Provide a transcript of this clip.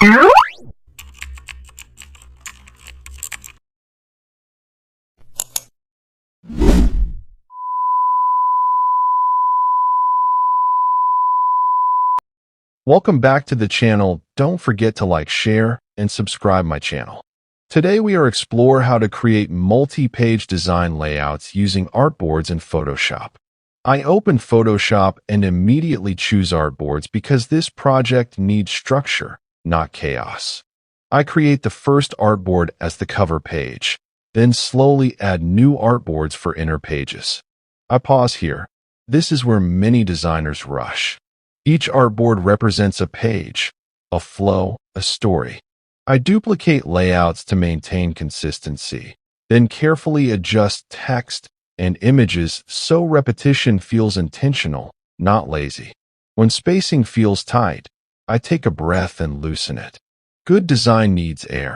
Welcome back to the channel. Don't forget to like, share, and subscribe my channel. Today we are explore how to create multi-page design layouts using artboards in Photoshop. I open Photoshop and immediately choose artboards because this project needs structure, not chaos. I create the first artboard as the cover page, then slowly add new artboards for inner pages. I pause here. This is where many designers rush. Each artboard represents a page, a flow, a story. I duplicate layouts to maintain consistency, then carefully adjust text and images so repetition feels intentional, not lazy. When spacing feels tight, I take a breath and loosen it. Good design needs air.